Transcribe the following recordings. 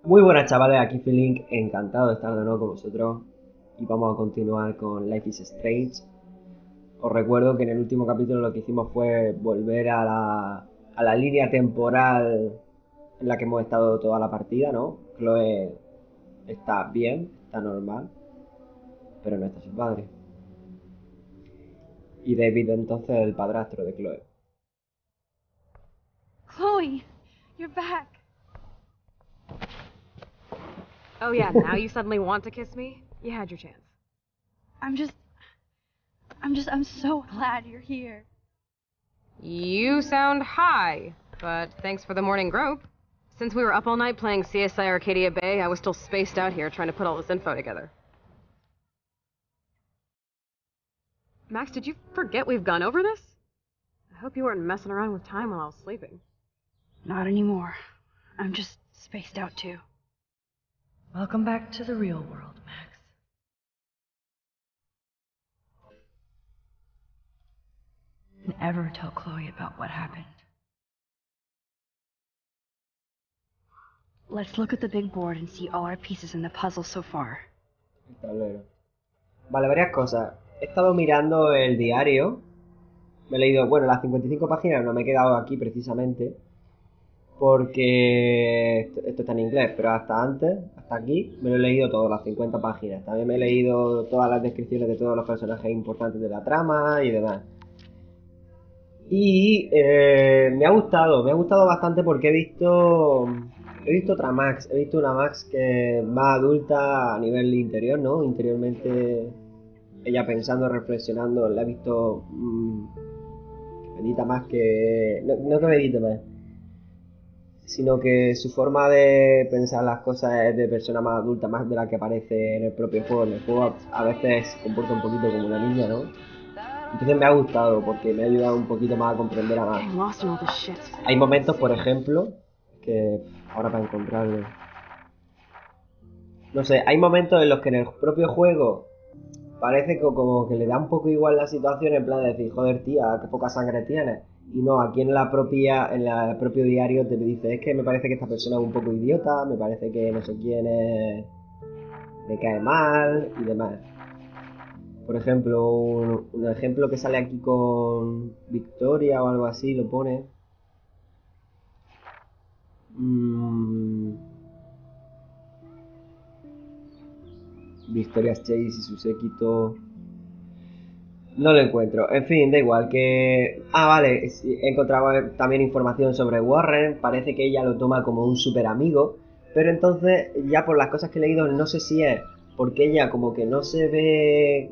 Muy buenas chavales, aquí Feelink, encantado de estar de nuevo con vosotros y vamos a continuar con Life is Strange. Os recuerdo que en el último capítulo lo que hicimos fue volver a la línea temporal en la que hemos estado toda la partida, ¿no? Chloe está bien, está normal, pero no está su padre. Y David entonces el padrastro de Chloe. Chloe, you're back. Oh yeah, now you suddenly want to kiss me? You had your chance. I'm so glad you're here. You sound high, but thanks for the morning grope. Since we were up all night playing CSI Arcadia Bay, I was still spaced out here trying to put all this info together. Max, did you forget we've gone over this? I hope you weren't messing around with time while I was sleeping. Not anymore. I'm just spaced out too. Welcome back to the real world, Max. Never tell Chloe about what happened. Let's look at the big board and see all our pieces in the puzzle so far. El tablero. Vale, varias cosas. He estado mirando el diario. Me he leído, bueno, las 55 páginas no me he quedado aquí precisamente. Porque esto está en inglés, pero hasta antes, hasta aquí, me lo he leído todas las 50 páginas. También me he leído todas las descripciones de todos los personajes importantes de la trama y demás. Y me ha gustado bastante porque he visto otra Max, he visto una Max que es más adulta a nivel interior, ¿no? Interiormente, ella pensando, reflexionando, la he visto que medita más que... No que medite más, sino que su forma de pensar las cosas es de persona más adulta, más de la que aparece en el propio juego. En el juego a veces se comporta un poquito como una niña, ¿no? Entonces me ha gustado porque me ha ayudado un poquito más a comprender a Max. Hay momentos, por ejemplo, que ahora para encontrarlo... No sé, hay momentos en los que en el propio juego parece que como que le da un poco igual la situación, en plan de decir, joder tía, qué poca sangre tienes. Y no, aquí en el propio diario te dice, es que me parece que esta persona es un poco idiota, me parece que no sé quién es, me cae mal y demás. Por ejemplo, un ejemplo que sale aquí con Victoria o algo así, lo pone. Victoria's Chase y su séquito. No lo encuentro. En fin, da igual que... Ah, vale. He encontrado también información sobre Warren. Parece que ella lo toma como un super amigo. Pero entonces, ya por las cosas que he leído, no sé si es porque ella como que no se ve...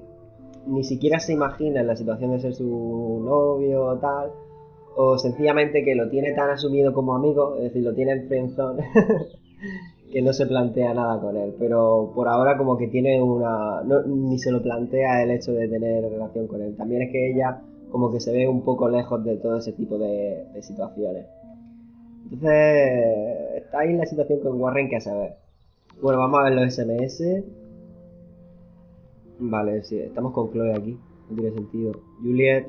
Ni siquiera se imagina en la situación de ser su novio o tal. O sencillamente que lo tiene tan asumido como amigo. Es decir, lo tiene en friendzone. Que no se plantea nada con él, pero por ahora como que tiene una... ni se lo plantea el hecho de tener relación con él. También es que ella como que se ve un poco lejos de todo ese tipo de situaciones. Entonces está ahí la situación con Warren que a saber. Bueno, vamos a ver los SMS. Vale, sí, estamos con Chloe aquí, no tiene sentido. Juliet.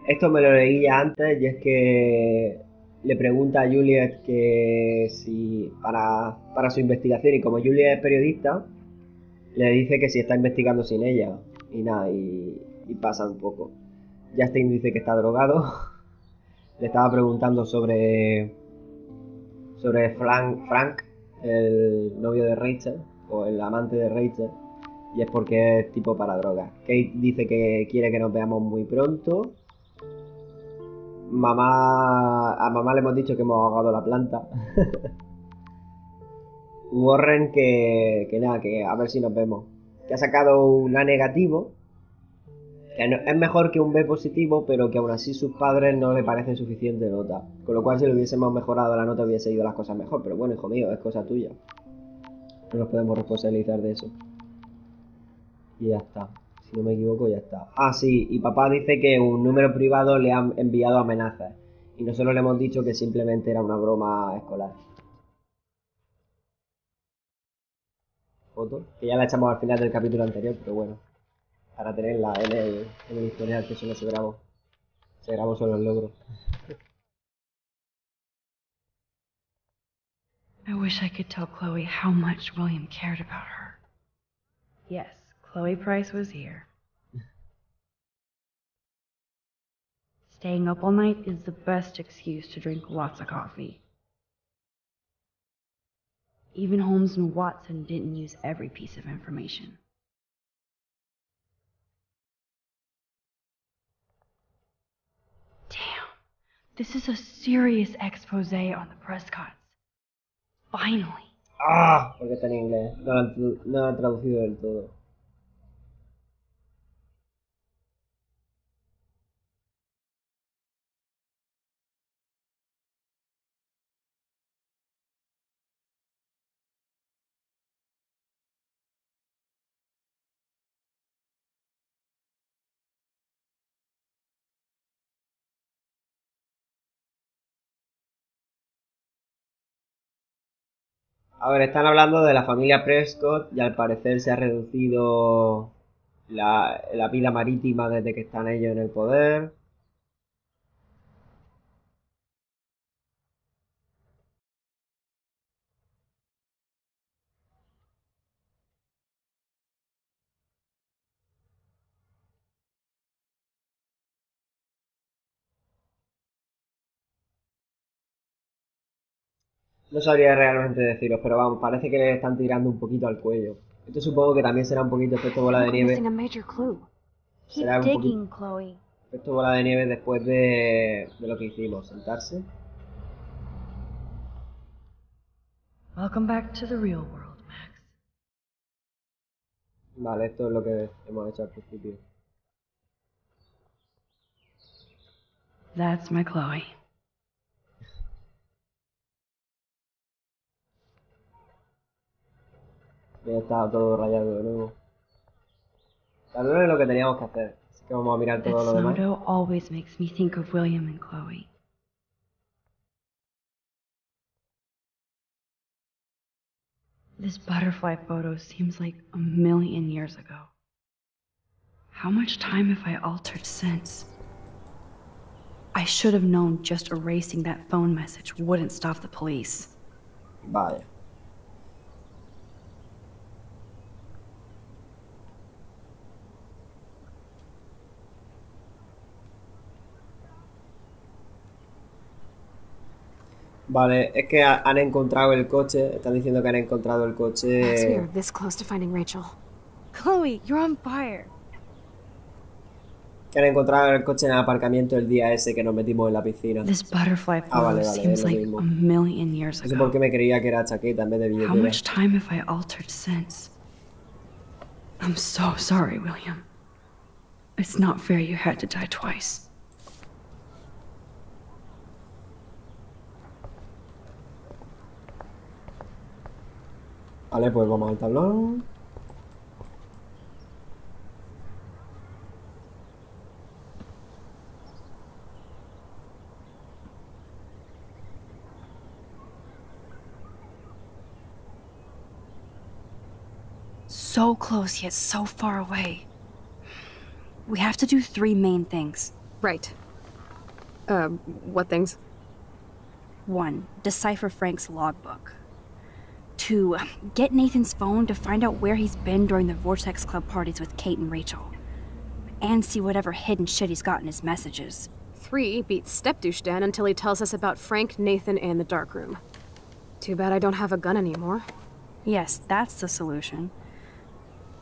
Esto me lo leí ya antes y es que le pregunta a Juliet que si para su investigación, y como Juliet es periodista, le dice que si está investigando sin ella. Y nada, y pasa un poco. Justin dice que está drogado. Le estaba preguntando sobre Frank, el novio de Rachel, o el amante de Rachel, y es porque es tipo para drogas. Kate dice que quiere que nos veamos muy pronto. A mamá le hemos dicho que hemos ahogado la planta. Warren que nada, que a ver si nos vemos. Que ha sacado un A negativo. Que no, es mejor que un B positivo, pero que aún así sus padres no le parecen suficiente nota. Con lo cual si le hubiésemos mejorado la nota hubiese ido las cosas mejor. Pero bueno, hijo mío, es cosa tuya. No nos podemos responsabilizar de eso. Y ya está. Si no me equivoco, ya está. Ah, sí, y papá dice que un número privado le han enviado amenazas. Y nosotros le hemos dicho que simplemente era una broma escolar. Foto, que ya la echamos al final del capítulo anterior, pero bueno. Para tenerla en el historial, que eso no se grabó. Se grabó solo el logro. I wish I could tell Chloe how much William cared about her. Yes, Chloe Price was here. Staying up all night is the best excuse to drink lots of coffee. Even Holmes and Watson didn't use every piece of information. Damn, this is a serious expose on the Prescotts. Finally. Ah, porque está en inglés. No lo han traducido del todo. A ver, están hablando de la familia Prescott y al parecer se ha reducido la vida marítima desde que están ellos en el poder. No sabría realmente deciros, pero vamos, parece que le están tirando un poquito al cuello. Esto supongo que también será un poquito efecto bola de nieve. Missing a major clue. Será un poquito Digging, Chloe. efecto bola de nieve después de lo que hicimos, sentarse. Welcome back to the real world, Max. Vale, esto es lo que hemos hecho al principio. That's my Chloe. Ya está todo rayado de nuevo. Tal vez es lo que teníamos que hacer. Así que vamos a mirar That todo lo demás. snow always makes me think of William and Chloe. This butterfly photo seems like a million years ago. How much time have I altered since? I should have known just erasing that phone message wouldn't stop the police. Vale. Vale, es que han encontrado el coche. Están diciendo que han encontrado el Max, we coche. are this close to finding Rachel. Chloe, you're on fire. Que han encontrado el coche en el aparcamiento el día ese que nos metimos en la piscina. This butterfly photo vale, seems es lo like mismo. a million years No sé por ago. qué me creía que era chaqueta en vez de How billetera. much time have I altered since? I'm so sorry, William. It's not fair you had to die twice. Vale, pues vamos al tablón. So close yet so far away. We have to do 3 main things. Right. What things? 1. Decipher Frank's logbook. 2. Get Nathan's phone to find out where he's been during the Vortex Club parties with Kate and Rachel. And see whatever hidden shit he's got in his messages. 3. Beat Stepdouche Dan until he tells us about Frank, Nathan, and the darkroom. Too bad I don't have a gun anymore. Yes, that's the solution.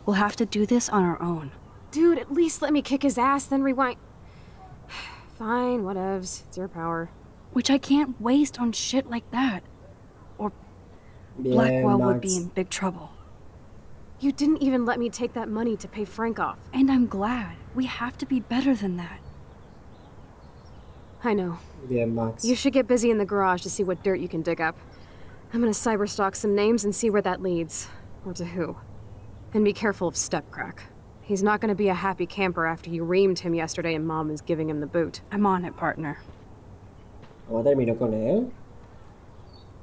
We'll have to do this on our own. Dude, at least let me kick his ass, then rewind. Fine, whatevs. It's your power. Which I can't waste on shit like that. Or Bien, Blackwell would be Max. in big trouble. You didn't even let me take that money to pay Frank off. And I'm glad. We have to be better than that. I know. Bien, Max. You should get busy in the garage to see what dirt you can dig up. I'm gonna cyberstalk some names and see where that leads. Or to who. And be careful of Stepcrack. He's not gonna be a happy camper after you reamed him yesterday and Mom is giving him the boot. I'm on it, partner. ¿Cómo terminó con él?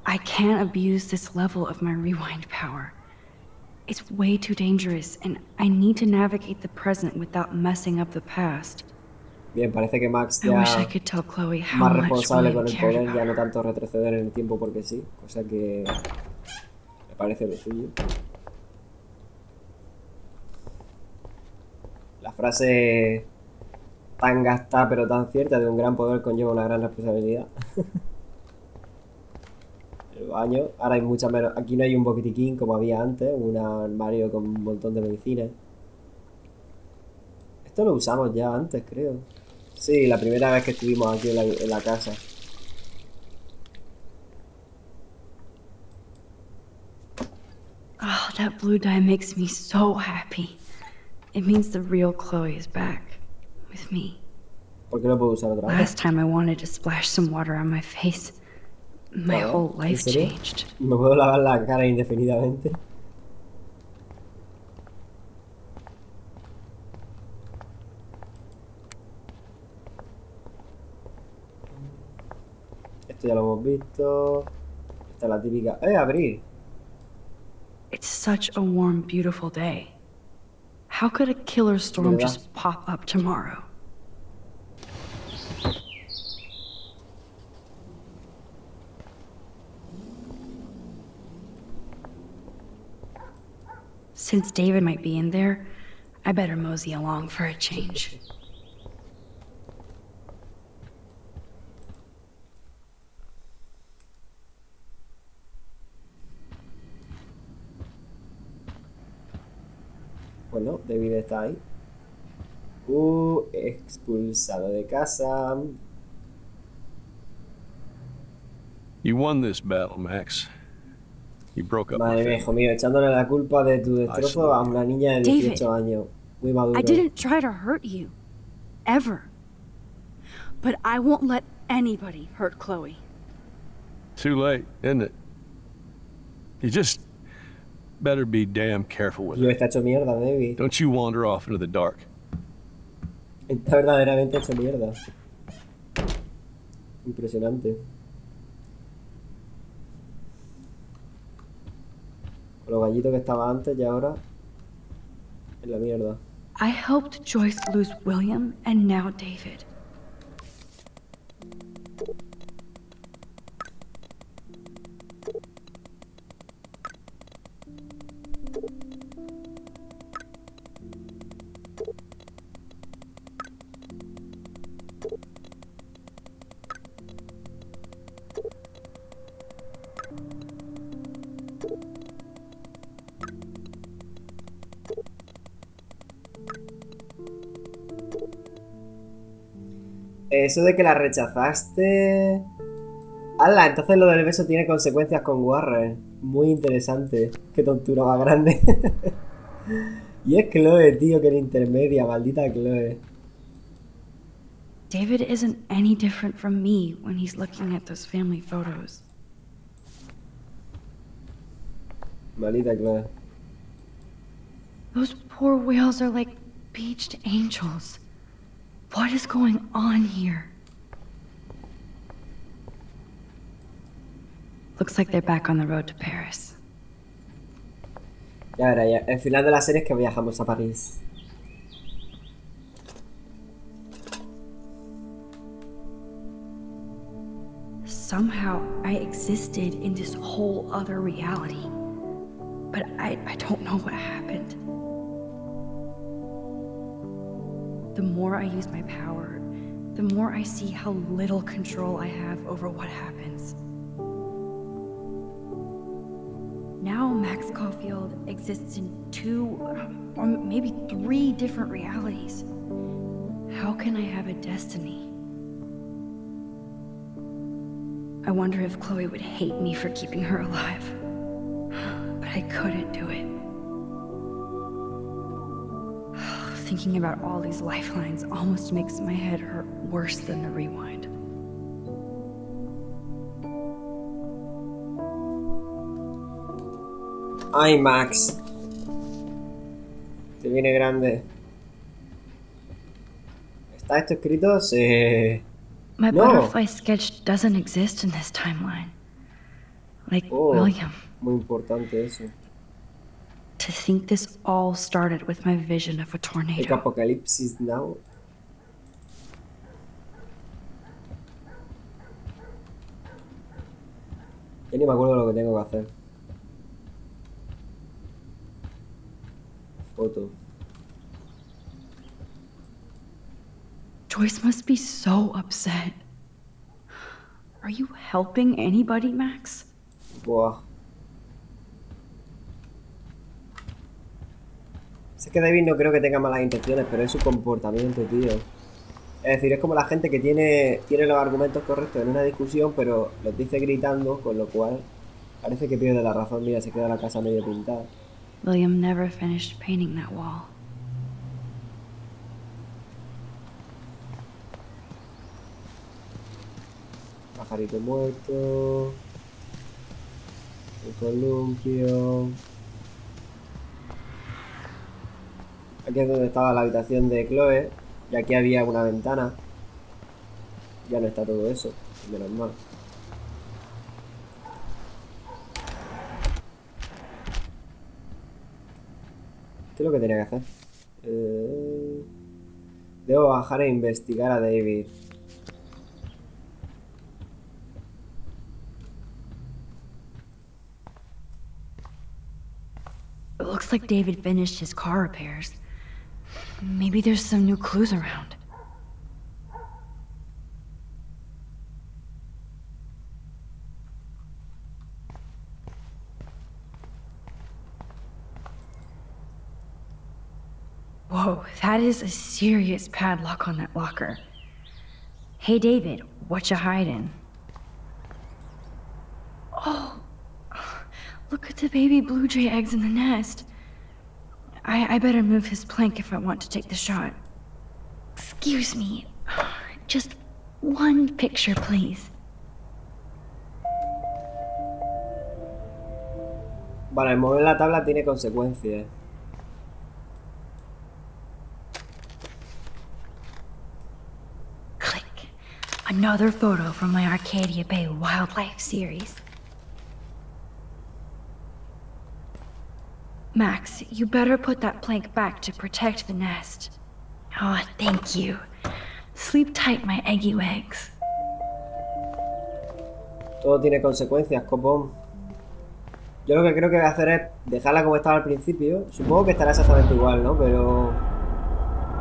I can't abuse this level of my rewind power. It's way too dangerous, and I need to navigate the present without messing up the past. Bien, parece que Max I ya wish I could tell Chloe how más much responsable William con el cared poder, about ya no her. tanto retroceder en el tiempo porque sí, cosa que me parece lo suyo. La frase tan gastada pero tan cierta de un gran poder conlleva una gran responsabilidad. El baño, ahora hay mucha menos, aquí no hay un botiquín como había antes, un armario con un montón de medicinas. Esto lo usamos ya antes, creo. Sí, la primera vez que estuvimos aquí en la casa. Oh, that blue dye makes me so happy. It means the real Chloe is back with me. ¿Por qué lo puedo usar otra vez? Last time I wanted to splash some water on my face. My whole ¿En life serio? changed. ¿Me puedo lavar la cara indefinidamente? Esto ya lo hemos visto. Esta es la típica... ¡Abrir! It's such a warm, beautiful day. How could a killer storm ¿Verdad? just pop up tomorrow? Since David might be in there, I better mosey along for a change. Bueno, David está ahí. Expulsado de casa. You won this battle, Max. You broke up my Madre mía, family. hijo mío, echándole la culpa de tu destrozo a una niña de 18 años. Muy maduro. I didn't try to hurt you. Ever. But I won't let anybody hurt Chloe. Too late, isn't it? You just better be damn careful with Yo her. está hecho mierda, David. Don't you wander off into the dark. Está verdaderamente hecho mierda. Impresionante. Con los gallitos que estaba antes y ahora en la mierda. I helped Joyce lose William and now David. Eso de que la rechazaste... ¡Hala! Entonces lo del beso tiene consecuencias con Warren. Muy interesante. Qué tontura más grande. Y es Chloe, tío, que era intermedia. Maldita Chloe. David isn't any different from me when he's looking at those family photos. Maldita Chloe. Those poor whales are like beached angels. What is going on here? Looks like they're back on the road to Paris. Ya verá, ya. El final de la serie es que viajamos a París. Somehow I existed in this whole other reality. But I don't know what happened. The more I use my power, the more I see how little control I have over what happens. Now Max Caulfield exists in 2, or maybe 3 different realities. How can I have a destiny? I wonder if Chloe would hate me for keeping her alive. But I couldn't do it. Thinking about all these lifelines almost makes my head hurt worse than the rewind. Ay, Max. Te viene grande. ¿Está esto escrito? Sí. My No. butterfly sketch doesn't exist in this timeline. Like Oh, William. muy importante eso. To think this all started with my vision of a Like tornado. Apocalipsis Now. Ya ni me acuerdo lo que tengo que hacer. Foto. Joyce must be so upset. Are you helping anybody, Max? Buah. Es que David no creo que tenga malas intenciones, pero es su comportamiento, tío. Es decir, es como la gente que tiene los argumentos correctos en una discusión, pero los dice gritando, con lo cual parece que pierde la razón. Mira, se queda la casa medio pintada. William never finished painting that wall. Pajarito muerto. Un columpio. Aquí es donde estaba la habitación de Chloe. Y aquí había una ventana. Ya no está todo eso. Menos mal. ¿Qué es lo que tenía que hacer? Debo bajar e investigar a David. It looks like David finished his car repairs. Maybe there's some new clues around. Whoa, that is a serious padlock on that locker. Hey, David, what you hiding? Oh, look at the baby blue jay eggs in the nest. I better move his plank if I want to take the shot. Excuse me. Just one picture, please. Vale, el mover la tabla tiene consecuencias. Click. Another photo from my Arcadia Bay wildlife series. Max, you better put that plank back to protect the nest. Oh, thank you. Sleep tight, my eggy eggs. Todo tiene consecuencias, copón. Yo lo que creo que voy a hacer es dejarla como estaba al principio. Supongo que estará exactamente igual, ¿no? Pero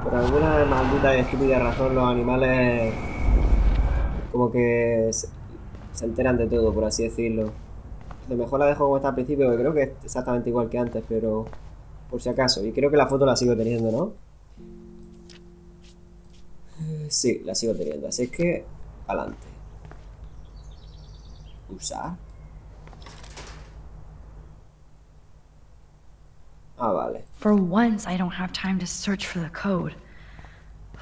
por alguna maldita y estúpida razón los animales como que se enteran de todo, por así decirlo. A lo mejor la dejo como está al principio, porque creo que es exactamente igual que antes, pero por si acaso. Y creo que la foto la sigo teniendo, ¿no? Sí, la sigo teniendo. Así es que, adelante. Usar. Ah, vale. For once, I don't have time to search for the code.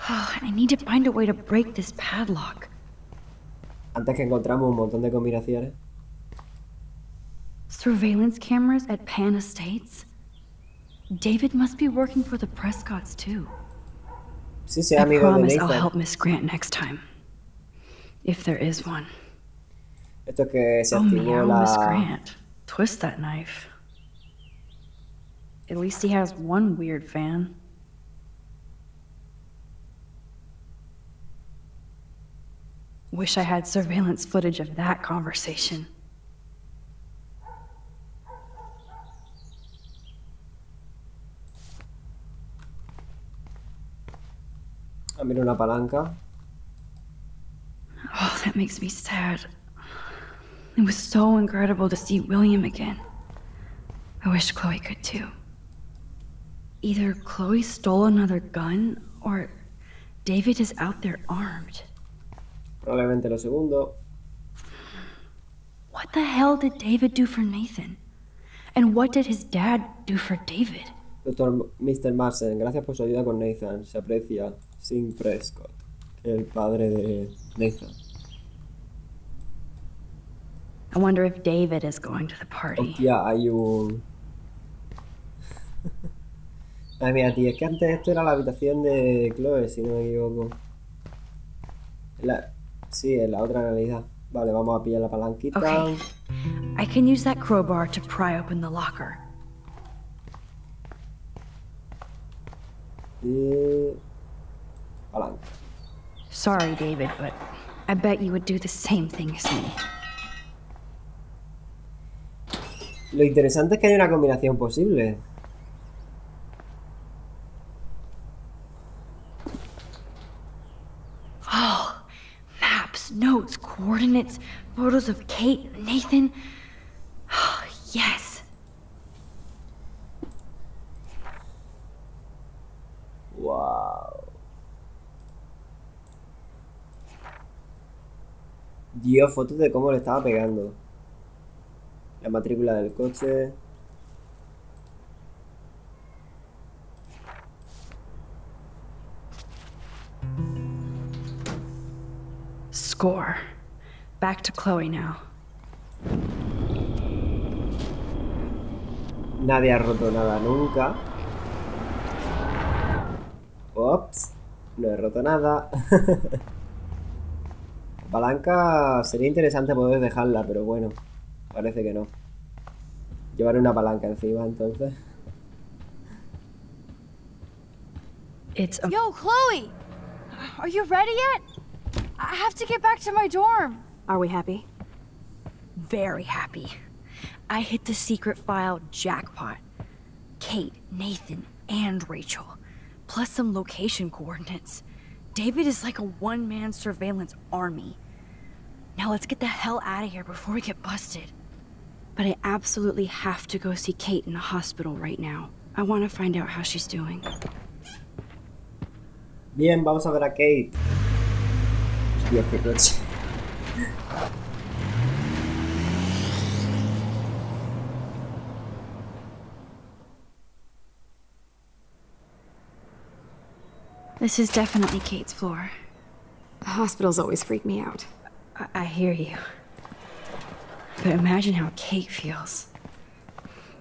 I need to find a way to break this padlock. Antes que encontramos un montón de combinaciones. Surveillance cameras at Pan Estates? David must be working for the Prescotts, too. Sí, sí, I amigo de promise I'll Nathan. help Miss Grant next time. If there is one. Esto es que se Oh, activó meow, Miss la... Grant. Twist that knife. At least he has one weird fan. Wish I had surveillance footage of that conversation. Ah, mira, una palanca. Oh, that makes me sad. It was so incredible to see William again. I wish Chloe could too. Either Chloe stole another gun, or David is out there armed. Probablemente lo segundo. What the hell did David do for Nathan? And what did his dad do for David? Doctor Mr. Marsen, gracias por su ayuda con Nathan. Se aprecia. Sin Prescott, el padre de Nathan. I wonder if David is going to the party. Hostia, hay un... Ay, mira, tío, es que antes esto era la habitación de Chloe, si no me equivoco. Sí, en la otra realidad. Vale, vamos a pillar la palanquita. Okay. I can use that crowbar to pry open the locker. Y... palanca. Sorry, David, but I bet you would do the same thing as me. Lo interesante es que hay una combinación posible. Oh, maps, notes, coordinates, photos of Kate, Nathan. Oh, yes. Wow. Dio fotos de cómo le estaba pegando. La matrícula del coche. Score. Back to Chloe now. Nadie ha roto nada nunca. Ops. No he roto nada. Palanca sería interesante poder dejarla, pero bueno. Parece que no. Llevaré una palanca encima, entonces. Yo, Chloe! Are you ready yet? I have to get back to my dorm. Are we happy? Very happy. I hit the secret file jackpot. Kate, Nathan, and Rachel. Plus some location coordinates. David is like a one-man surveillance army. Now let's get the hell out of here before we get busted. But I absolutely have to go see Kate in the hospital right now. I want to find out how she's doing. Bien, vamos a ver a Kate. Dios, qué coche. This is definitely Kate's floor. Hospitals always freak me out. I hear you. But imagine how Kate feels.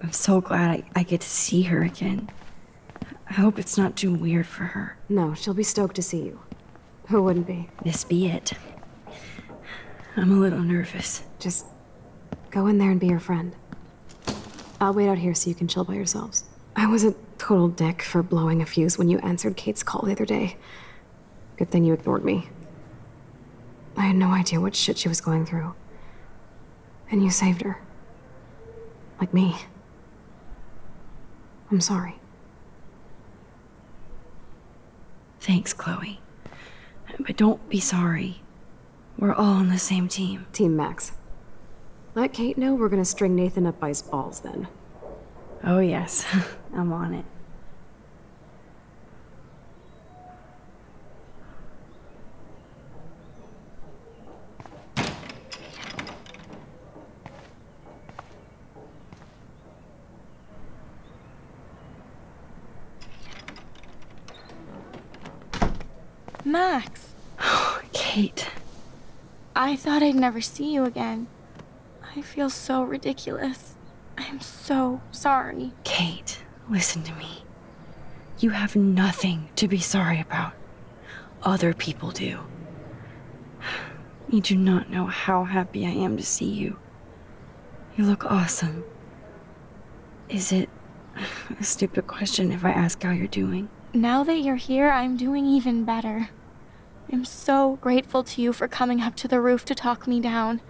I'm so glad I get to see her again. I hope it's not too weird for her. No, she'll be stoked to see you. Who wouldn't be? This be it. I'm a little nervous. Just go in there and be your friend. I'll wait out here so you can chill by yourselves. I was a total dick for blowing a fuse when you answered Kate's call the other day. Good thing you ignored me. I had no idea what shit she was going through. And you saved her. Like me. I'm sorry. Thanks, Chloe. But don't be sorry. We're all on the same team. Team Max. Let Kate know we're gonna string Nathan up by his balls then. Oh yes, I'm on it. Max, Kate. I thought I'd never see you again. I feel so ridiculous. I'm so sorry. Kate, listen to me. You have nothing to be sorry about. Other people do. You do not know how happy I am to see you. You look awesome. Is it a stupid question if I ask how you're doing? Now that you're here, I'm doing even better. I'm so grateful to you for coming up to the roof to talk me down.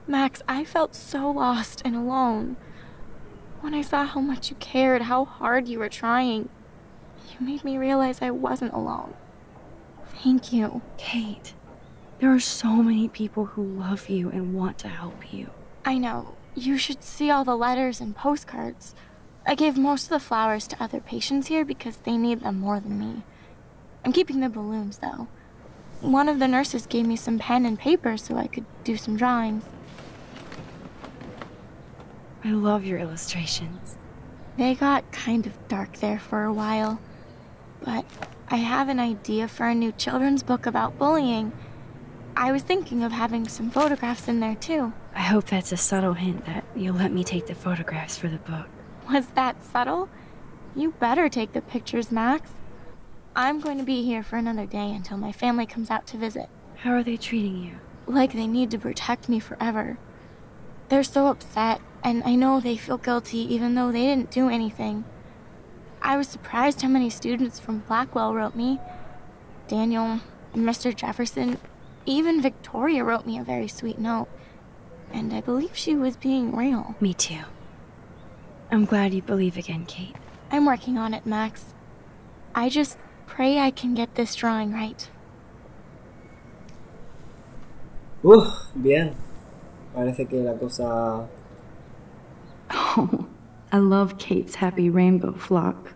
Max, I felt so lost and alone. When I saw how much you cared, how hard you were trying, you made me realize I wasn't alone. Thank you. Kate, there are so many people who love you and want to help you. I know. You should see all the letters and postcards. I gave most of the flowers to other patients here because they need them more than me. I'm keeping the balloons, though. One of the nurses gave me some pen and paper so I could do some drawings. I love your illustrations. They got kind of dark there for a while. But I have an idea for a new children's book about bullying. I was thinking of having some photographs in there, too. I hope that's a subtle hint that you'll let me take the photographs for the book. Was that subtle? You better take the pictures, Max. I'm going to be here for another day until my family comes out to visit. How are they treating you? Like they need to protect me forever. They're so upset, and I know they feel guilty even though they didn't do anything. I was surprised how many students from Blackwell wrote me. Daniel, Mr. Jefferson, even Victoria wrote me a very sweet note. And I believe she was being real. Me too. I'm glad you believe again, Kate. I'm working on it, Max. I just pray I can get this drawing right. Bien. Parece que la cosa... Oh, I love Kate's happy rainbow flock.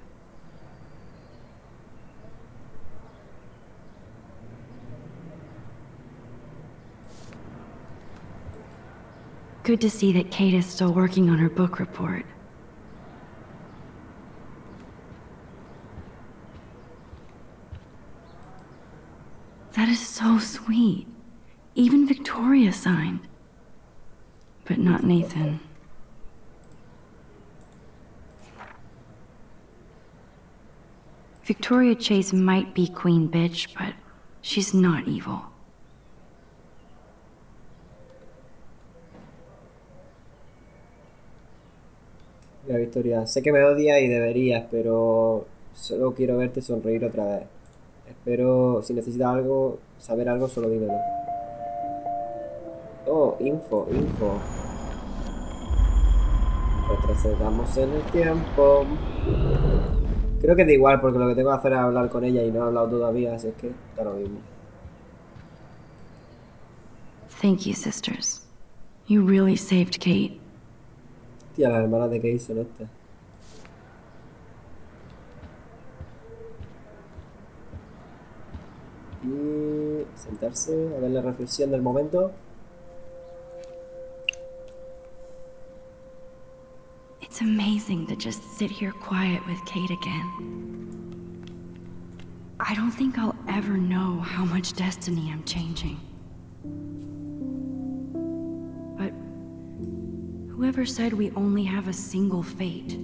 Good to see that Kate is still working on her book report. That is so sweet. Even Victoria signed. But not Nathan. Victoria Chase might be queen bitch, but she's not evil. La Victoria, sé que me odias y deberías, pero solo quiero verte sonreír otra vez. Espero, si necesitas algo, saber algo, solo dímelo. Oh, info. Retrocedamos en el tiempo. Creo que da igual, porque lo que tengo que hacer es hablar con ella y no he hablado todavía, así es que está lo mismo. Thank you, sisters. You really saved Kate. Tía, las hermanas de Kate son estas. Y sentarse, a ver la reflexión del momento. It's amazing to just sit here quiet with Kate again. I don't think I'll ever know how much destiny I'm changing. But whoever said we only have a single fate?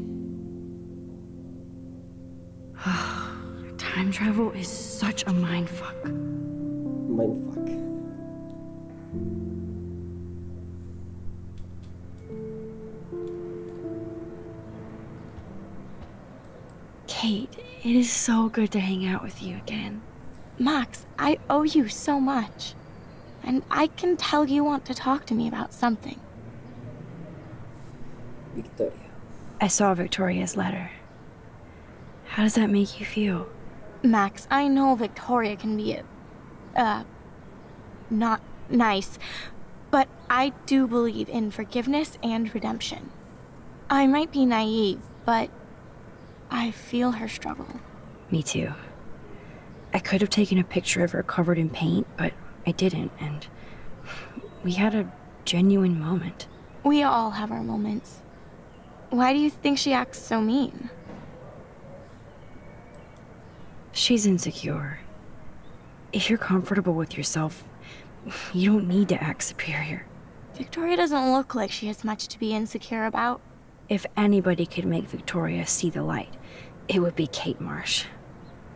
Time travel is such a mindfuck. Mindfuck. Kate, it is so good to hang out with you again. Max, I owe you so much. And I can tell you want to talk to me about something. Victoria. I saw Victoria's letter. How does that make you feel? Max, I know Victoria can be not nice, but I do believe in forgiveness and redemption. I might be naive, but I feel her struggle. Me too. I could have taken a picture of her covered in paint, but I didn't, and we had a genuine moment. We all have our moments. Why do you think she acts so mean? She's insecure. If you're comfortable with yourself, you don't need to act superior. Victoria doesn't look like she has much to be insecure about. If anybody could make Victoria see the light, it would be Kate Marsh.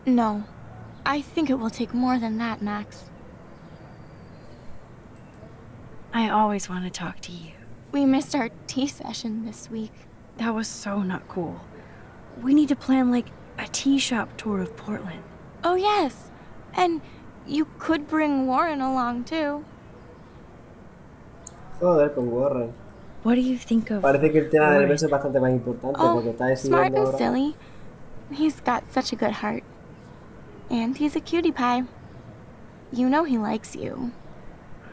No. I think it will take more than that, Max. I always want to talk to you. We missed our tea session this week. That was so not cool. We need to plan, like, a tea shop tour of Portland. Oh, yes. And you could bring Warren along, too. Joder, con Warren. What do you think of Parece que el tema del Warren? beso es bastante más importante porque está smart decidiendo and ahora. silly. He's got such a good heart. And he's a cutie pie. You know he likes you.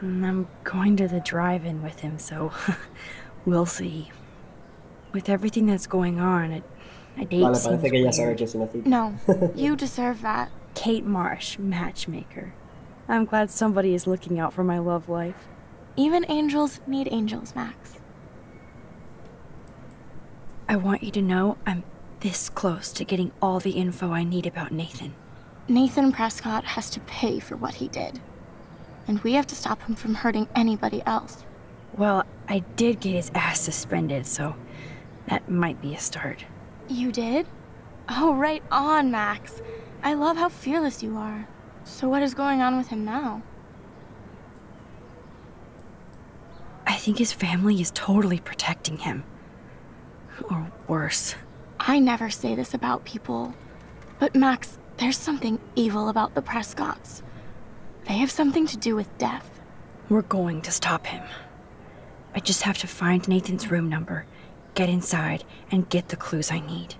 I'm going to the drive-in with him, so we'll see. With everything that's going on, a date Vale, seems parece que ella sabe weird. que es una cita. No, you deserve that. Kate Marsh, matchmaker. I'm glad somebody is looking out for my love life. Even angels need angels, Max. I want you to know I'm this close to getting all the info I need about Nathan. Nathan Prescott has to pay for what he did. And we have to stop him from hurting anybody else. Well, I did get his ass suspended, so that might be a start. You did? Oh, right on, Max. I love how fearless you are. So what is going on with him now? I think his family is totally protecting him. Or worse. I never say this about people. But Max, there's something evil about the Prescotts. They have something to do with death. We're going to stop him. I just have to find Nathan's room number, get inside and get the clues I need.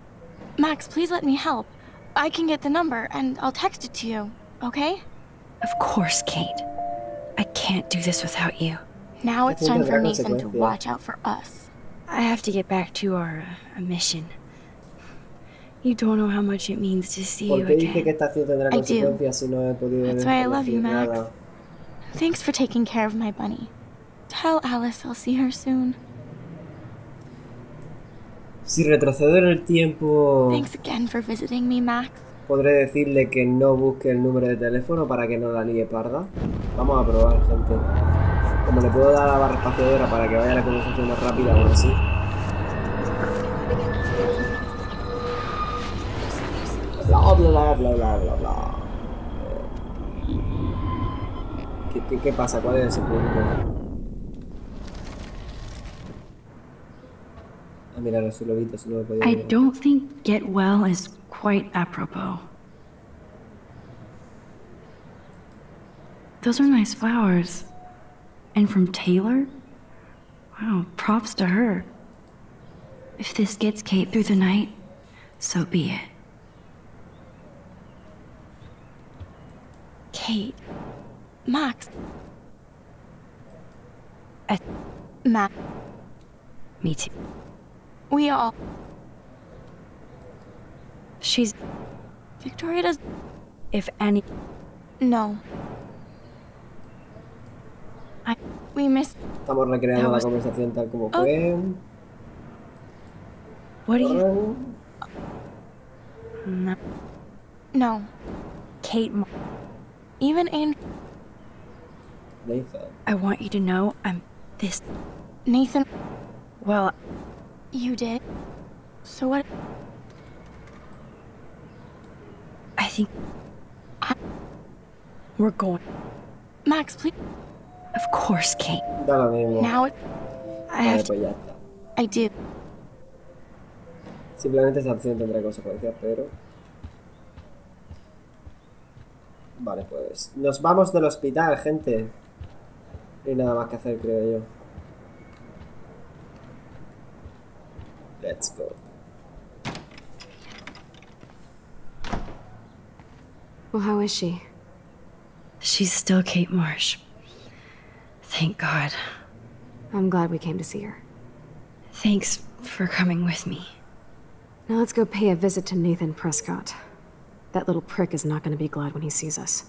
Max, please let me help. I can get the number, and I'll text it to you, okay? Of course, Kate. I can't do this without you. Now it's time for Nathan to watch out for us. I have to get back to our mission. You don't know how much it means to see you Porque dice que again. esta acción tendrá consecuencias si no he podido That's why I love you, decir Max. nada. Thanks for taking care of my bunny. Tell Alice I'll see her soon. Si retrocedo en el tiempo, Thanks again for visiting me, Max. podré decirle que no busque el número de teléfono para que no la líe parda. Vamos a probar, gente. Como le puedo dar a la barra espaciadora para que vaya la conversación más rápida, bueno, sí. Bla bla bla bla bla bla. ¿Qué pasa? ¿Cuál es el punto? Ah, mira, los lobitos no lo he podido I ver. don't think get well is quite apropos. Those are nice flowers. And from Taylor? Wow, props to her. If this gets Kate through the night, so be it. Kate. Max. I, Max. me too. We all. She's... Victoria does. If any... No. We missed. Estamos recreando la conversación tal como fue. What do you... No. No. Kate... Even in. Nathan. I want you to know I'm this... Nathan. Well, You did. So what? I think... We're going... Max, please. Of course, Kate. Da lo mismo. Now it. I Vale, have to... pues ya está. I do. Simplemente esa acción tendrá consecuencias, pero... Vale, pues... Nos vamos del hospital, gente. No hay nada más que hacer, creo yo. Let's go. Well, how is she? She's still Kate Marsh. Thank God. I'm glad we came to see her. Thanks for coming with me. Now let's go pay a visit to Nathan Prescott. That little prick is not going to be glad when he sees us.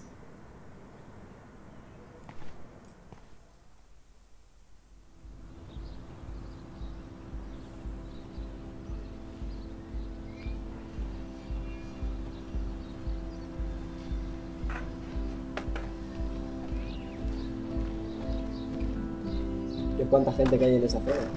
¿Qué cuánta gente que hay en esa zona?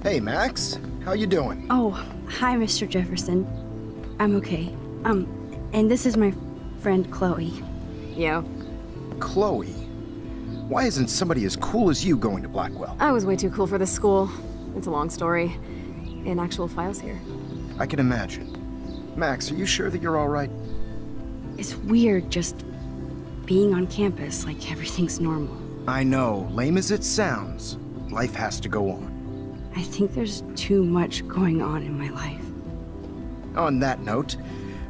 Hey, Max. How you doing? Oh, hi, Mr. Jefferson. I'm okay. And this is my friend Chloe. Yo. Chloe. Why isn't somebody as cool as you going to Blackwell? I was way too cool for this school. It's a long story. In actual files here. I can imagine. Max, are you sure that you're all right? It's weird just being on campus like everything's normal. I know, lame as it sounds, life has to go on. I think there's too much going on in my life. On that note,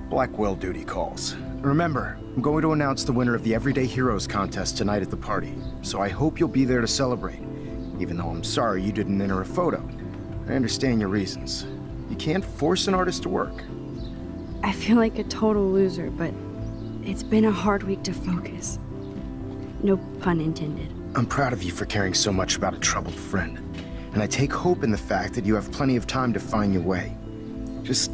Blackwell duty calls. Remember, I'm going to announce the winner of the Everyday Heroes contest tonight at the party, so I hope you'll be there to celebrate, even though I'm sorry you didn't enter a photo. I understand your reasons. You can't force an artist to work. I feel like a total loser, but it's been a hard week to focus. No pun intended. I'm proud of you for caring so much about a troubled friend, and I take hope in the fact that you have plenty of time to find your way. Just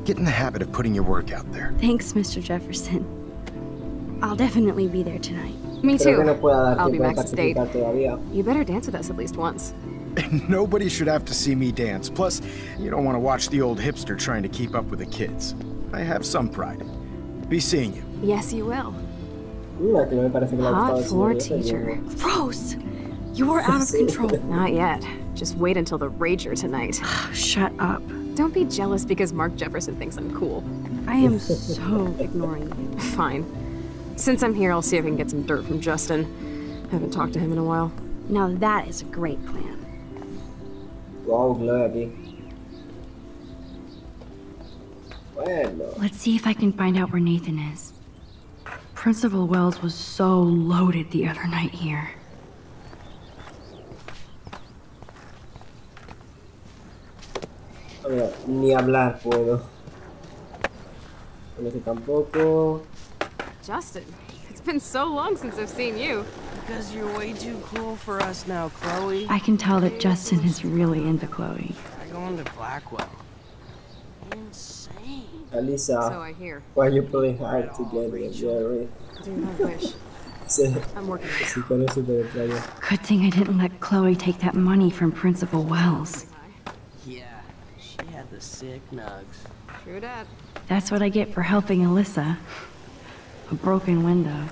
get in the habit of putting your work out there. Thanks, Mr. Jefferson. I'll definitely be there tonight. Me Creo que too. no pueda dar I'll be tiempo de Max's date. participar todavía. You better dance with us at least once. Nobody should have to see me dance. Plus, you don't want to watch the old hipster trying to keep up with the kids. I have some pride. Be seeing you. Yes, you will. A que no me parece que le ha gustado Hot el floor señor ese, teacher. digo. Gross! You're out of control. Not yet. Just wait until the rager tonight. Shut up. Don't be jealous because Mark Jefferson thinks I'm cool. I am so ignoring you. Fine. Since I'm here, I'll see if I can get some dirt from Justin. Haven't talked to him in a while. Now that is a great plan. Wow, Chloe aquí. Bueno. Let's see if I can find out where Nathan is. Principal Wells was so loaded the other night here. Mira, ni hablar puedo. Con ese tampoco. Justin, it's been so long since I've seen you. Because you're way too cool for us now, Chloe. I can tell that Justin is really into Chloe. I'm going to Blackwell. Insane. Alisa, So I hear. why are you playing hard together, Jerry? Dude, I wish. Sí, I'm working on it. sí, pero es súper extraño. Good thing I didn't let Chloe take that money from Principal Wells. Yeah, she had the sick nugs. True dat. That's what I get for helping Alyssa. A broken window.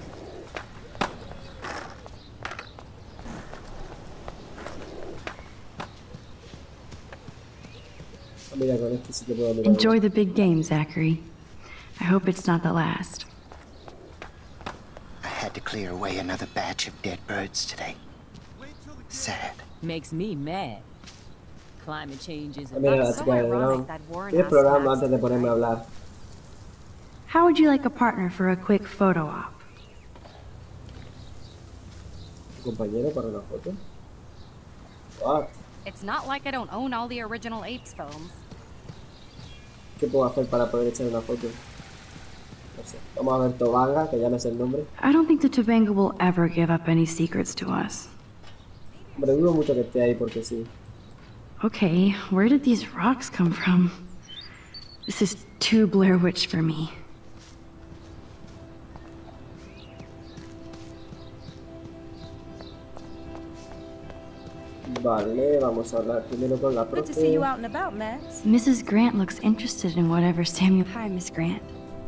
Mira, con este sí que puedo mirar. Enjoy the big game, Zachary. I hope it's not the last. I had to clear away another batch of dead birds today. Sad. Makes me mad. Climate change is Mira, la so chica de ironic León. that war Estoy has programa lasted antes de ponerme a hablar. How would you like a partner for a quick photo op? ¿Tu compañero para una foto? What? It's not like I don't own all the original Apes films. ¿Qué puedo hacer para poder echar una foto? No sé. Vamos a ver Tobanga, que ya me sé el nombre. I don't think the Tobanga will ever give up any secrets to us. Hombre, dudo mucho que esté ahí porque sí. Okay, where did these rocks come from? This is too Blair Witch for me. Vale, vamos a hablar primero con la Good to see you profe. out and about, Max. Mrs. Grant looks interested in whatever Samuel... Hi, Miss Grant.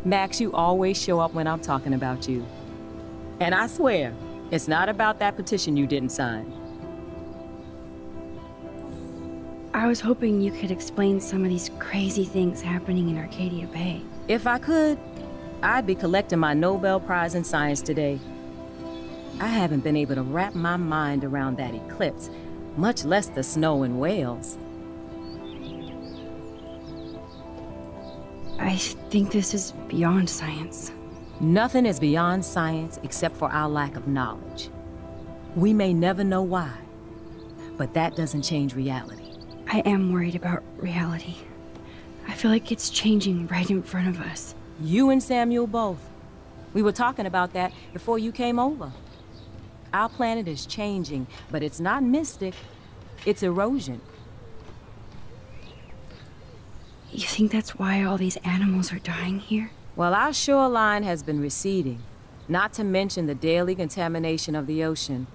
Max, you always show up when I'm talking about you. And I swear, it's not about that petition you didn't sign. I was hoping you could explain some of these crazy things happening in Arcadia Bay. If I could, I'd be collecting my Nobel Prize in Science today. I haven't been able to wrap my mind around that eclipse, much less the snow in Wales. I think this is beyond science. Nothing is beyond science except for our lack of knowledge. We may never know why, but that doesn't change reality. I am worried about reality. I feel like it's changing right in front of us. You and Samuel both. We were talking about that before you came over. Our planet is changing, but it's not mystic. It's erosion. You think that's why all these animals are dying here? Well, our shoreline has been receding, not to mention the daily contamination of the ocean.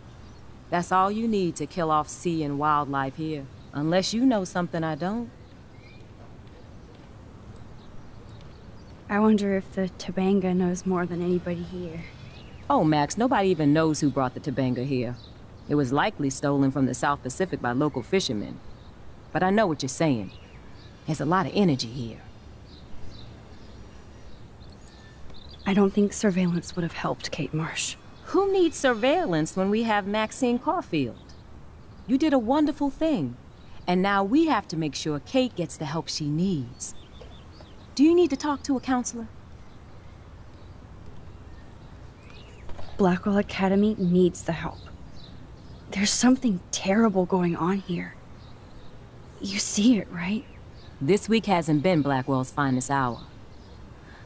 That's all you need to kill off sea and wildlife here, unless you know something I don't. I wonder if the Tobanga knows more than anybody here. Oh, Max, nobody even knows who brought the Tobanga here. It was likely stolen from the South Pacific by local fishermen. But I know what you're saying. There's a lot of energy here. I don't think surveillance would have helped Kate Marsh. Who needs surveillance when we have Maxine Caulfield? You did a wonderful thing. And now we have to make sure Kate gets the help she needs. Do you need to talk to a counselor? Blackwell Academy needs the help. There's something terrible going on here. You see it, right? This week hasn't been Blackwell's finest hour.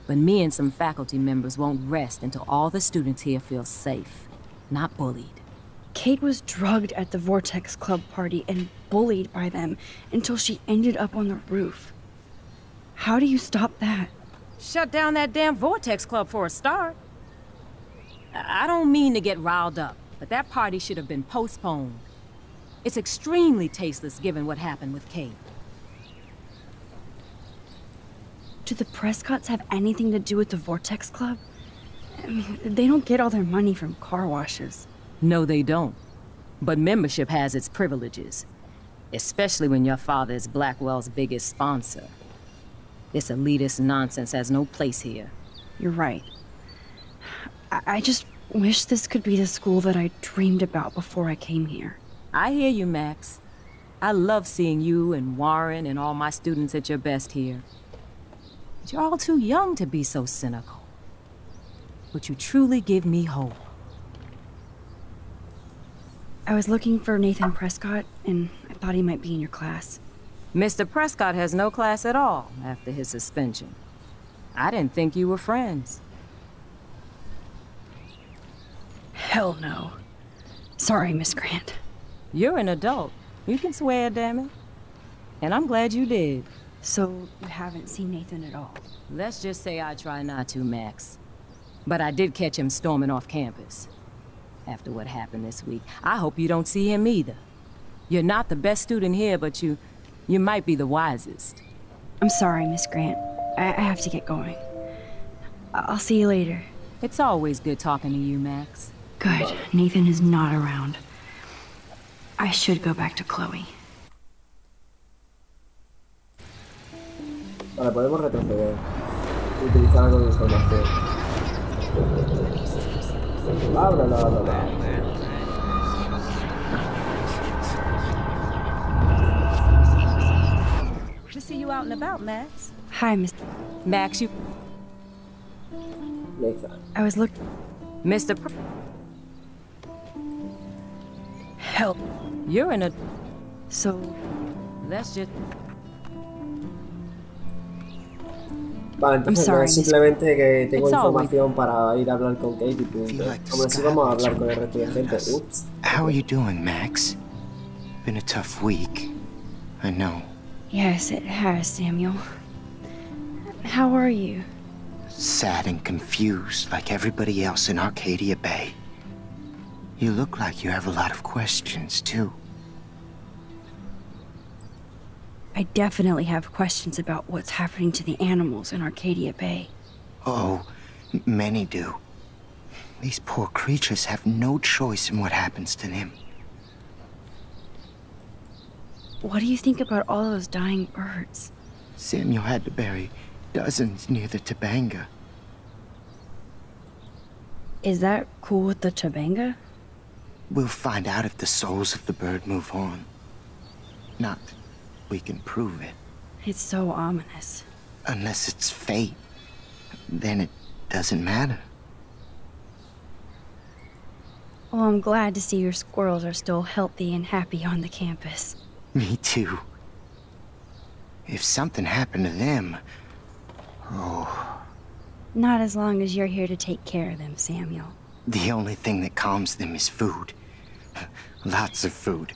But me and some faculty members won't rest until all the students here feel safe, not bullied. Kate was drugged at the Vortex Club party and bullied by them until she ended up on the roof. How do you stop that? Shut down that damn Vortex Club for a start. I don't mean to get riled up, but that party should have been postponed. It's extremely tasteless given what happened with Kate. Do the Prescotts have anything to do with the Vortex Club? I mean, they don't get all their money from car washes. No, they don't. But membership has its privileges. Especially when your father is Blackwell's biggest sponsor. This elitist nonsense has no place here. You're right. I just wish this could be the school that I dreamed about before I came here. I hear you, Max. I love seeing you and Warren and all my students at your best here. But you're all too young to be so cynical. But you truly give me hope. I was looking for Nathan Prescott, and I thought he might be in your class. Mr. Prescott has no class at all after his suspension. I didn't think you were friends. Hell no. Sorry, Miss Grant. You're an adult. You can swear, damn it. And I'm glad you did. So, you haven't seen Nathan at all? Let's just say I try not to, Max. But I did catch him storming off campus. After what happened this week, I hope you don't see him either. You're not the best student here, but you might be the wisest. I'm sorry, Miss Grant. I have to get going. I'll see you later. It's always good talking to you, Max. Good. Nathan is not around. I should go back to Chloe. Vale, podemos retroceder y utilizar algo de información. Ábrelo. Good to see you out and about, Max. Hi, Miss... Max, you... Nathan. I was looking... Mr. Help. You're in a... So... Let's just... Vale, entonces no es simplemente que tengo información para ir a hablar con Kate y punto. Aún así vamos a hablar con el resto de gente. Oops. How are you doing, Max? Been a tough week. I know. Yes, it has, Samuel. How are you? Sad and confused like everybody else in Arcadia Bay. You look like you have a lot of questions, too. I definitely have questions about what's happening to the animals in Arcadia Bay. Oh, many do. These poor creatures have no choice in what happens to them. What do you think about all those dying birds? Samuel had to bury dozens near the Tabanga. Is that cool with the Tabanga? We'll find out if the souls of the bird move on. Not we can prove it. It's so ominous. Unless it's fate, then it doesn't matter. Well, I'm glad to see your squirrels are still healthy and happy on the campus. Me too. If something happened to them... Oh... Not as long as you're here to take care of them, Samuel. The only thing that calms them is food. Lots of food.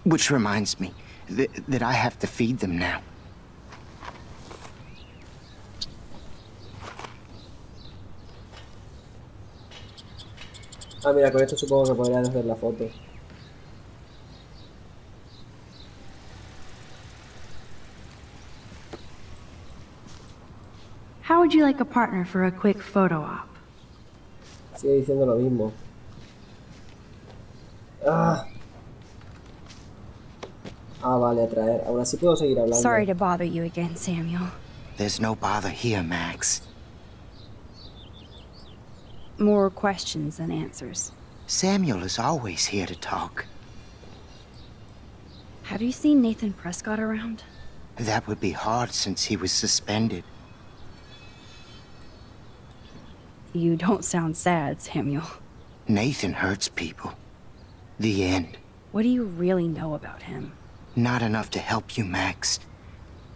Which reminds me that I have to feed them now. Ah, mira, con esto supongo que podrían hacer la foto. How would you like a partner for a quick photo op? Sigue diciendo lo mismo. Ah, vale, atraer. Aún así puedo seguir hablando. Sorry to bother you again, Samuel. There's no bother here, Max. More questions than answers. Samuel is always here to talk. Have you seen Nathan Prescott around? That would be hard since he was suspended. You don't sound sad, Samuel. Nathan hurts people. The end. What do you really know about him? Not enough to help you, Max.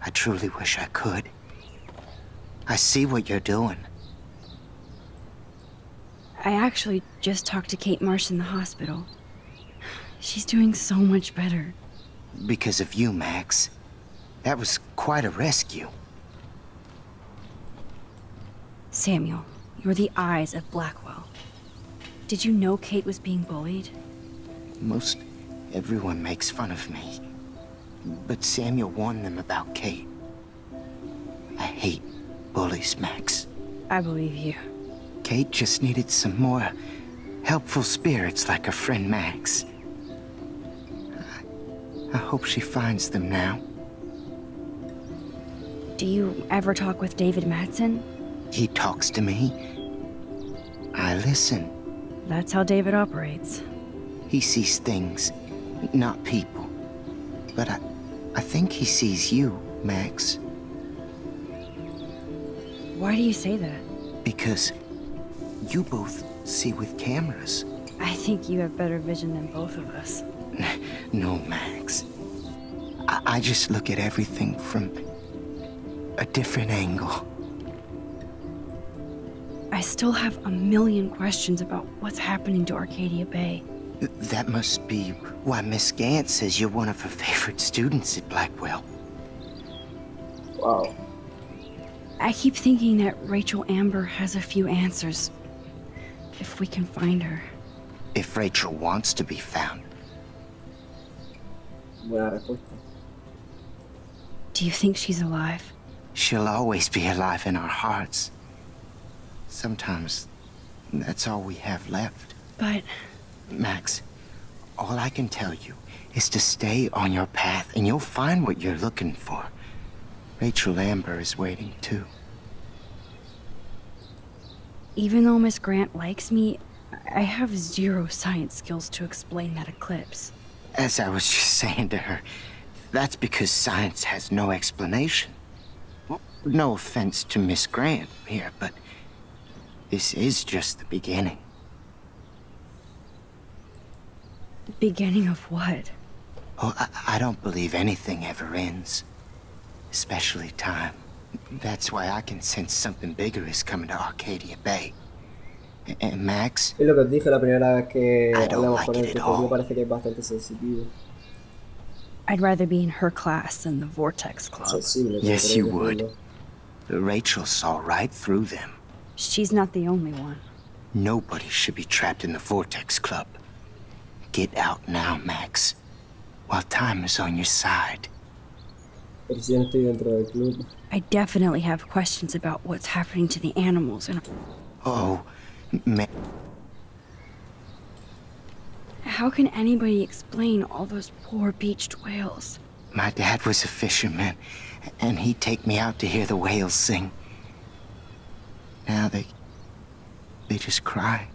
I truly wish I could. I see what you're doing. I actually just talked to Kate Marsh in the hospital. She's doing so much better. Because of you, Max. That was quite a rescue. Samuel, you're the eyes of Blackwell. Did you know Kate was being bullied? Most everyone makes fun of me. But Samuel warned them about Kate. I hate bullies, Max. I believe you. Kate just needed some more helpful spirits like her friend Max. I hope she finds them now. Do you ever talk with David Madsen? He talks to me. I listen. That's how David operates. He sees things, not people. But I think he sees you, Max. Why do you say that? Because you both see with cameras. I think you have better vision than both of us. No, Max. I just look at everything from a different angle. I still have a million questions about what's happening to Arcadia Bay. That must be why Miss Gant says you're one of her favorite students at Blackwell. Wow. I keep thinking that Rachel Amber has a few answers. If we can find her. If Rachel wants to be found. Buena respuesta. Do you think she's alive? She'll always be alive in our hearts. Sometimes that's all we have left. But... Max, all I can tell you is to stay on your path and you'll find what you're looking for. Rachel Amber is waiting too. Even though Miss Grant likes me, I have zero science skills to explain that eclipse. As I was just saying to her, that's because science has no explanation. Well, no offense to Miss Grant here, but this is just the beginning. Beginning of what? Oh, I don't believe anything ever ends. Especially time. That's why I can sense something bigger is coming to Arcadia Bay. And Max... Es lo que os dije la primera vez que I don't hablamos like con él, it que at conmigo all. parece que es bastante sensitivo. I'd rather be in her class than the Vortex Club. Sensible, Yes, por you ahí would. decirlo. Rachel saw right through them. She's not the only one. Nobody should be trapped in the Vortex Club. Get out now, Max. While time is on your side. Pero si yo no estoy dentro del club. I definitely have questions about what's happening to the animals and... Oh, man. How can anybody explain all those poor beached whales? My dad was a fisherman, and he'd take me out to hear the whales sing. Now they just cry.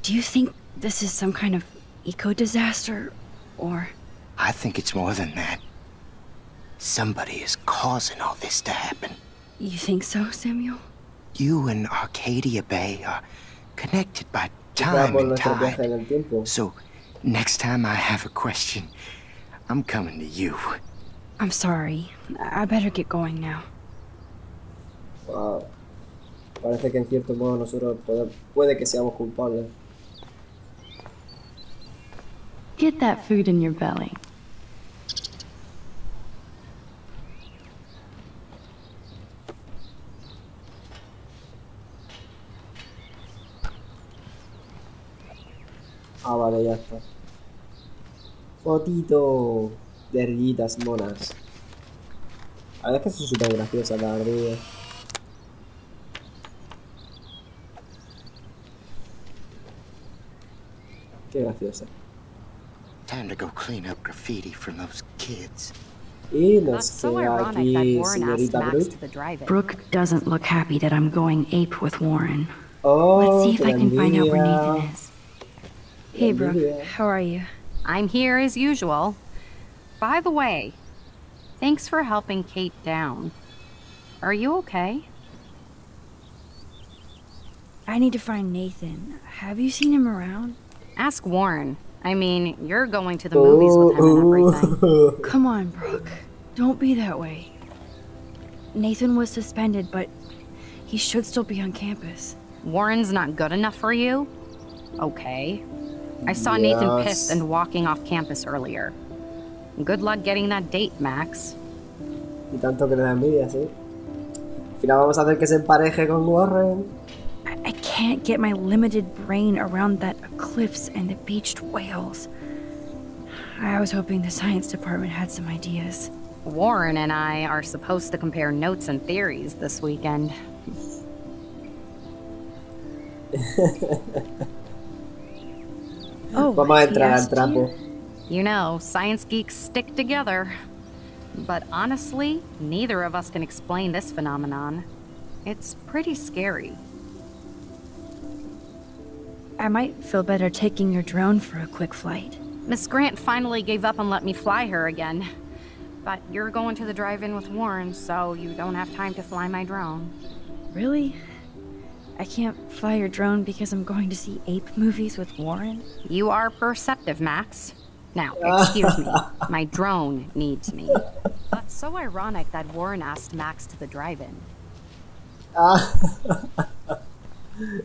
Do you think this is some kind of eco-disaster, or... I think it's more than that. Somebody is causing all this to happen. You think so, Samuel? You and Arcadia Bay are connected by Quizá time por and nuestro viaje en tide. el tiempo. So, next time I have a question, I'm coming to you. I'm sorry. I better get going now. Wow. Parece que en cierto modo nosotros puede que seamos culpables. Get that food in your belly. Ah, vale, ya está. Fotito de ardillitas monas. La verdad es que son súper graciosas las ardillas. Qué graciosa. Time to go clean up graffiti from those kids. Y That's nos so queda ironic that aquí Warren asked señorita Max Brooke. to the drive-in. Brooke doesn't look happy that I'm going ape with Warren. Oh, Let's see if qué I can find out where envidia. Nathan is. Hey, Brooke. envidia. How are you? I'm here as usual. By the way, thanks for helping Kate down. Are you okay? I need to find Nathan. Have you seen him around? Ask Warren. I mean, you're going to the movies with him and everything. Come on, Brooke. Don't be that way. Nathan was suspended, but he should still be on campus. Warren's not good enough for you? Okay. I saw Nathan Yes. pissed and walking off campus earlier. Good luck getting that date, Max. Y tanto que le da envidia, ¿sí? Al final vamos a hacer que se empareje con Warren. I can't get my limited brain around that eclipse and the beached whales. I was hoping the science department had some ideas. Warren and I are supposed to compare notes and theories this weekend. Vamos a entrar al trapo. You know, science geeks stick together. But honestly, neither of us can explain this phenomenon. It's pretty scary. I might feel better taking your drone for a quick flight. Miss Grant finally gave up and let me fly her again. But you're going to the drive-in with Warren, so you don't have time to fly my drone. Really? I can't fly your drone because I'm going to see ape movies with Warren? You are perceptive, Max. Now, excuse me. My drone needs me. That's so ironic that Warren asked Max to the drive-in.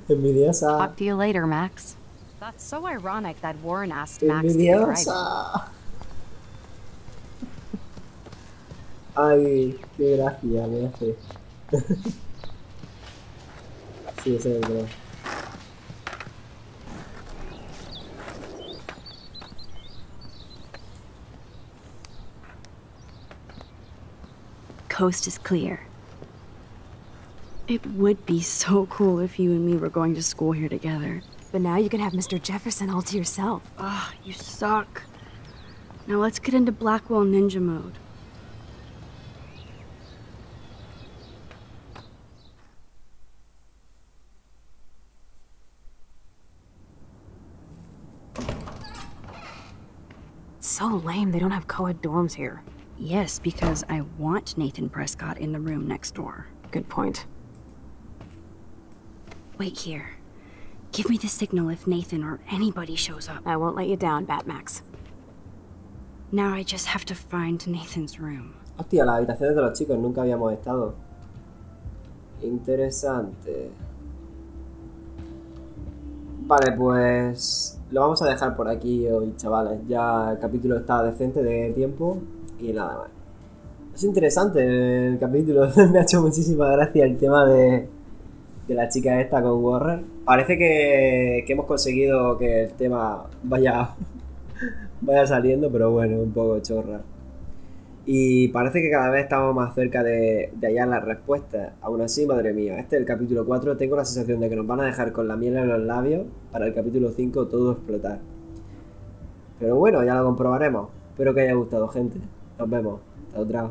Envidiosa. Talk to you later, Max. That's so ironic that Warren asked Max to the drive-in. Ay, qué gracia me hace. Sí, ese es verdad. Coast is clear. It would be so cool if you and me were going to school here together. But now you can have Mr. Jefferson all to yourself. Ah, you suck. Now let's get into Blackwell Ninja mode. It's so lame they don't have co-ed dorms here. Yes, because I want Nathan Prescott in the room next door. Good point. Wait here. Give me the signal if Nathan or anybody shows up. I won't let you down, Batmax. Now I just have to find Nathan's room. Hostia, las habitaciones de los chicos nunca habíamos estado. Interesante. Vale, pues lo vamos a dejar por aquí hoy, chavales. Ya el capítulo está decente de tiempo y nada más. Es interesante el capítulo. Me ha hecho muchísima gracia el tema de la chica esta con Warren. Parece que hemos conseguido que el tema vaya saliendo, pero bueno, un poco chorra. Y parece que cada vez estamos más cerca de hallar las respuestas. Aún así, madre mía, este es el capítulo 4. Tengo la sensación de que nos van a dejar con la miel en los labios para el capítulo 5 todo explotar. Pero bueno, ya lo comprobaremos. Espero que haya gustado, gente. Nos vemos. Hasta otra.